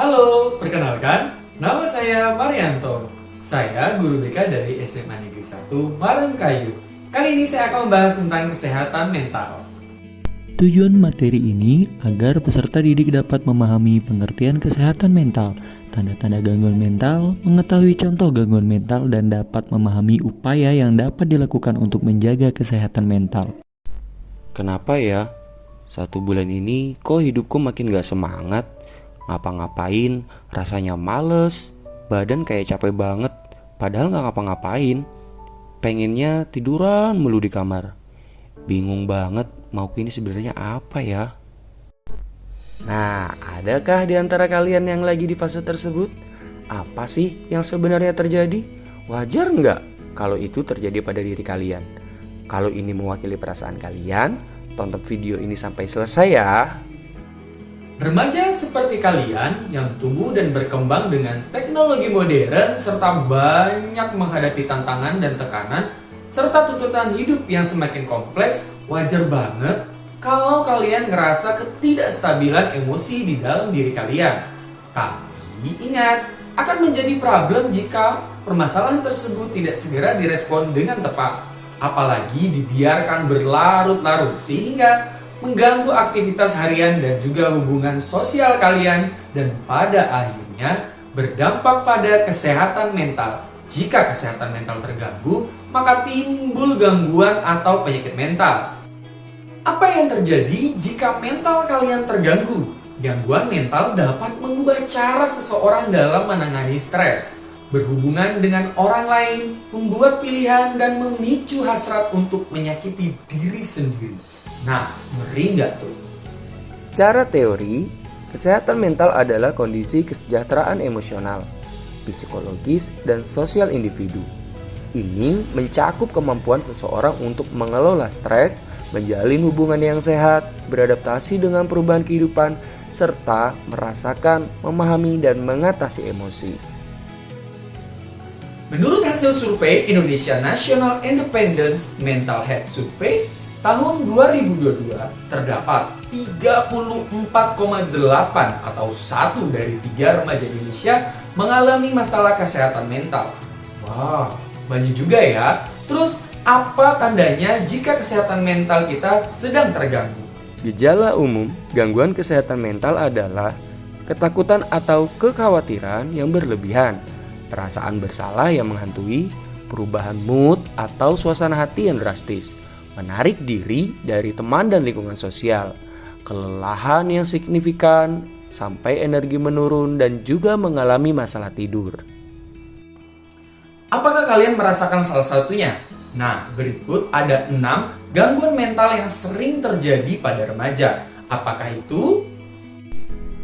Halo, perkenalkan, nama saya Marianto. Saya guru BK dari SMA Negeri 1 Marangkayu. Kali ini saya akan membahas tentang kesehatan mental. Tujuan materi ini agar peserta didik dapat memahami pengertian kesehatan mental, tanda-tanda gangguan mental, mengetahui contoh gangguan mental, dan dapat memahami upaya yang dapat dilakukan untuk menjaga kesehatan mental. Kenapa ya? 1 bulan ini kok hidupku makin gak semangat? Ngapa-ngapain rasanya males, badan kayak capek banget, padahal gak ngapa-ngapain. Pengennya tiduran mulu di kamar. Bingung banget mauku ini sebenarnya apa ya? Nah, adakah di antara kalian yang lagi di fase tersebut? Apa sih yang sebenarnya terjadi? Wajar nggak kalau itu terjadi pada diri kalian? Kalau ini mewakili perasaan kalian, tonton video ini sampai selesai ya. Remaja seperti kalian yang tumbuh dan berkembang dengan teknologi modern serta banyak menghadapi tantangan dan tekanan serta tuntutan hidup yang semakin kompleks, wajar banget kalau kalian ngerasa ketidakstabilan emosi di dalam diri kalian. Tapi ingat, akan menjadi problem jika permasalahan tersebut tidak segera direspon dengan tepat, apalagi dibiarkan berlarut-larut sehingga mengganggu aktivitas harian dan juga hubungan sosial kalian dan pada akhirnya berdampak pada kesehatan mental. Jika kesehatan mental terganggu, maka timbul gangguan atau penyakit mental. Apa yang terjadi jika mental kalian terganggu? Gangguan mental dapat mengubah cara seseorang dalam menangani stres, berhubungan dengan orang lain, membuat pilihan dan memicu hasrat untuk menyakiti diri sendiri. Nah, ngeri nggak tuh? Secara teori, kesehatan mental adalah kondisi kesejahteraan emosional, psikologis, dan sosial individu. Ini mencakup kemampuan seseorang untuk mengelola stres, menjalin hubungan yang sehat, beradaptasi dengan perubahan kehidupan, serta merasakan, memahami, dan mengatasi emosi. Menurut hasil survei Indonesia National Independent Mental Health Survey tahun 2022, terdapat 34,8 atau 1 dari 3 remaja Indonesia mengalami masalah kesehatan mental. Wow, banyak juga ya. Terus apa tandanya jika kesehatan mental kita sedang terganggu? Gejala umum gangguan kesehatan mental adalah ketakutan atau kekhawatiran yang berlebihan, perasaan bersalah yang menghantui, perubahan mood atau suasana hati yang drastis, menarik diri dari teman dan lingkungan sosial, kelelahan yang signifikan, sampai energi menurun dan juga mengalami masalah tidur. Apakah kalian merasakan salah satunya? Nah, berikut ada 6 gangguan mental yang sering terjadi pada remaja. Apakah itu?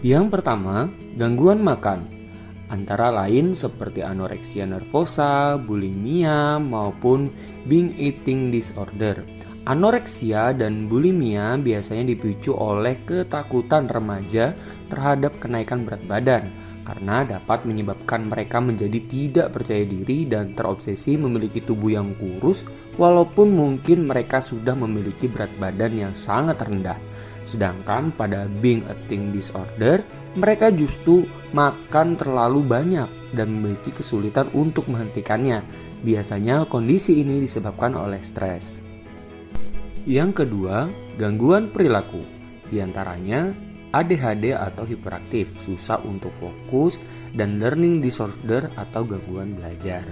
Yang pertama, gangguan makan. Antara lain seperti anoreksia nervosa, bulimia, maupun binge eating disorder. Anoreksia dan bulimia biasanya dipicu oleh ketakutan remaja terhadap kenaikan berat badan karena dapat menyebabkan mereka menjadi tidak percaya diri dan terobsesi memiliki tubuh yang kurus walaupun mungkin mereka sudah memiliki berat badan yang sangat rendah. Sedangkan pada binge eating disorder, mereka justru makan terlalu banyak dan memiliki kesulitan untuk menghentikannya. Biasanya kondisi ini disebabkan oleh stres. Yang kedua, gangguan perilaku. Di antaranya ADHD atau hiperaktif, susah untuk fokus, dan learning disorder atau gangguan belajar.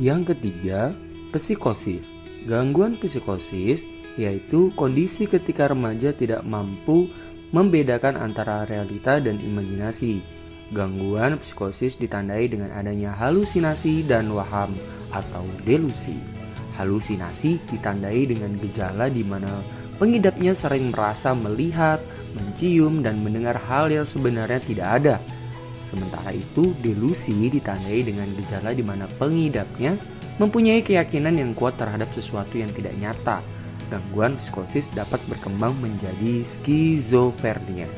Yang ketiga, psikosis. Gangguan psikosis yaitu kondisi ketika remaja tidak mampu membedakan antara realita dan imajinasi. Gangguan psikosis ditandai dengan adanya halusinasi dan waham atau delusi. Halusinasi ditandai dengan gejala di mana pengidapnya sering merasa melihat, mencium, dan mendengar hal yang sebenarnya tidak ada. Sementara itu, delusi ditandai dengan gejala di mana pengidapnya mempunyai keyakinan yang kuat terhadap sesuatu yang tidak nyata. Gangguan psikosis dapat berkembang menjadi skizofrenia.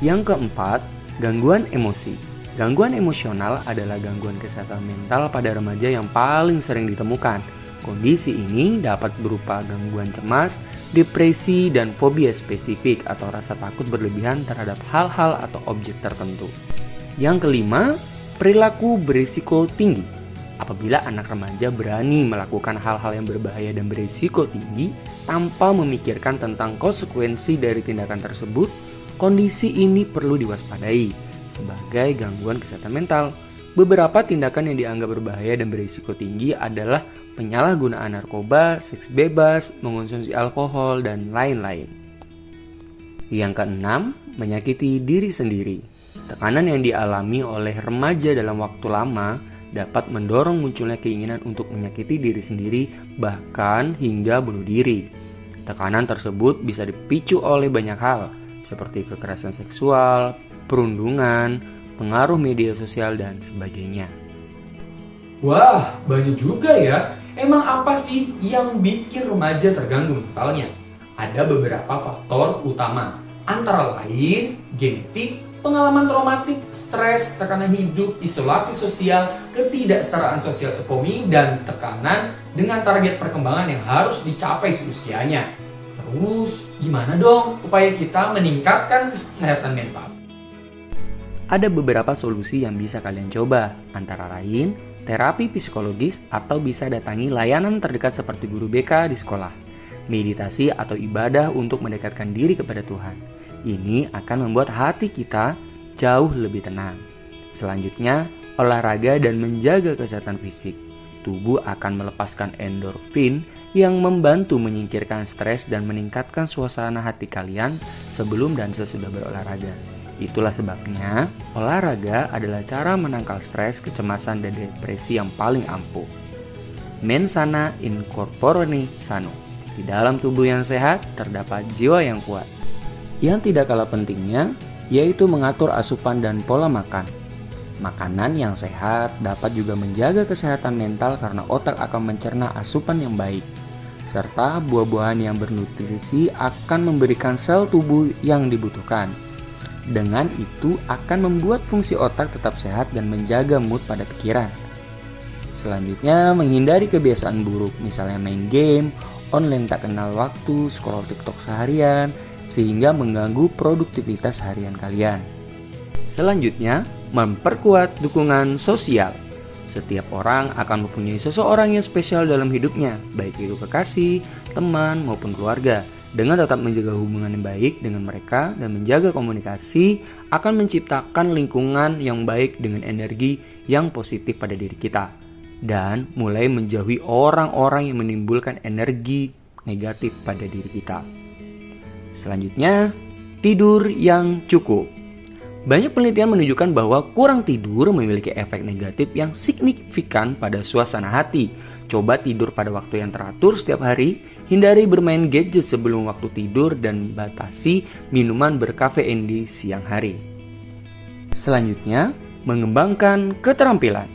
Yang keempat, gangguan emosi. Gangguan emosional adalah gangguan kesehatan mental pada remaja yang paling sering ditemukan. Kondisi ini dapat berupa gangguan cemas, depresi, dan fobia spesifik atau rasa takut berlebihan terhadap hal-hal atau objek tertentu. Yang kelima, perilaku berisiko tinggi. Apabila anak remaja berani melakukan hal-hal yang berbahaya dan berisiko tinggi tanpa memikirkan tentang konsekuensi dari tindakan tersebut, kondisi ini perlu diwaspadai sebagai gangguan kesehatan mental. Beberapa tindakan yang dianggap berbahaya dan berisiko tinggi adalah penyalahgunaan narkoba, seks bebas, mengonsumsi alkohol, dan lain-lain. Yang keenam, menyakiti diri sendiri. Tekanan yang dialami oleh remaja dalam waktu lama dapat mendorong munculnya keinginan untuk menyakiti diri sendiri, bahkan hingga bunuh diri. Tekanan tersebut bisa dipicu oleh banyak hal, seperti kekerasan seksual, perundungan, pengaruh media sosial, dan sebagainya. Wah, banyak juga ya. Emang apa sih yang bikin remaja terganggu mentalnya? Ada beberapa faktor utama, antara lain genetik, pengalaman traumatik, stres, tekanan hidup, isolasi sosial, ketidaksetaraan sosial ekonomi, dan tekanan dengan target perkembangan yang harus dicapai seusianya. Terus, gimana dong upaya kita meningkatkan kesehatan mental? Ada beberapa solusi yang bisa kalian coba, antara lain terapi psikologis atau bisa datangi layanan terdekat seperti guru BK di sekolah, meditasi atau ibadah untuk mendekatkan diri kepada Tuhan. Ini akan membuat hati kita jauh lebih tenang. Selanjutnya, olahraga dan menjaga kesehatan fisik. Tubuh akan melepaskan endorfin yang membantu menyingkirkan stres dan meningkatkan suasana hati kalian sebelum dan sesudah berolahraga. Itulah sebabnya, olahraga adalah cara menangkal stres, kecemasan, dan depresi yang paling ampuh. Mens sana in corpore sano. Di dalam tubuh yang sehat, terdapat jiwa yang kuat. Yang tidak kalah pentingnya, yaitu mengatur asupan dan pola makan. Makanan yang sehat dapat juga menjaga kesehatan mental karena otak akan mencerna asupan yang baik. Serta buah-buahan yang bernutrisi akan memberikan sel tubuh yang dibutuhkan. Dengan itu akan membuat fungsi otak tetap sehat dan menjaga mood pada pikiran. Selanjutnya, menghindari kebiasaan buruk, misalnya main game, online tak kenal waktu, scroll TikTok seharian, sehingga mengganggu produktivitas harian kalian. Selanjutnya, memperkuat dukungan sosial. Setiap orang akan mempunyai seseorang yang spesial dalam hidupnya, baik itu kekasih, teman, maupun keluarga. Dengan tetap menjaga hubungan yang baik dengan mereka dan menjaga komunikasi akan menciptakan lingkungan yang baik dengan energi yang positif pada diri kita. Dan mulai menjauhi orang-orang yang menimbulkan energi negatif pada diri kita. Selanjutnya, tidur yang cukup. Banyak penelitian menunjukkan bahwa kurang tidur memiliki efek negatif yang signifikan pada suasana hati. Coba tidur pada waktu yang teratur setiap hari, hindari bermain gadget sebelum waktu tidur, dan batasi minuman berkafein di siang hari. Selanjutnya, mengembangkan keterampilan.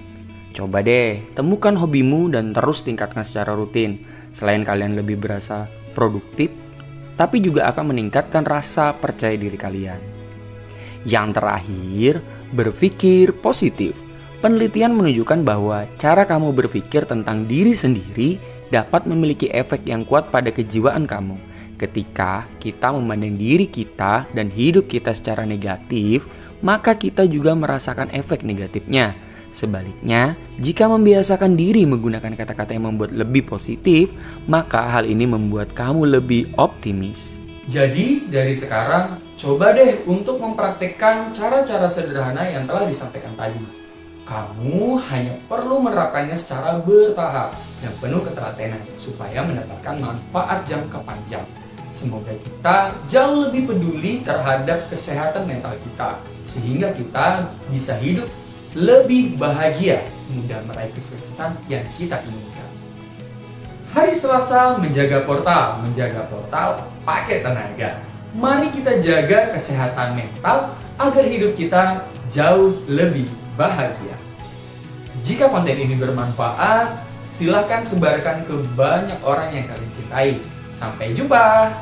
Coba deh, temukan hobimu dan terus tingkatkan secara rutin. Selain kalian lebih berasa produktif, tapi juga akan meningkatkan rasa percaya diri kalian. Yang terakhir, berpikir positif. Penelitian menunjukkan bahwa cara kamu berpikir tentang diri sendiri dapat memiliki efek yang kuat pada kejiwaan kamu. Ketika kita memandang diri kita dan hidup kita secara negatif, maka kita juga merasakan efek negatifnya. Sebaliknya, jika membiasakan diri menggunakan kata-kata yang membuat lebih positif, maka hal ini membuat kamu lebih optimis. Jadi, dari sekarang, coba deh untuk mempraktekkan cara-cara sederhana yang telah disampaikan tadi. Kamu hanya perlu menerapkannya secara bertahap dan penuh ketelatenan supaya mendapatkan manfaat jangka panjang. Semoga kita jauh lebih peduli terhadap kesehatan mental kita, sehingga kita bisa hidup lebih bahagia, mudah meraih kesuksesan yang kita inginkan. Hari Selasa menjaga portal pakai tenaga. Mari kita jaga kesehatan mental agar hidup kita jauh lebih bahagia. Jika konten ini bermanfaat, silakan sebarkan ke banyak orang yang kalian cintai. Sampai jumpa.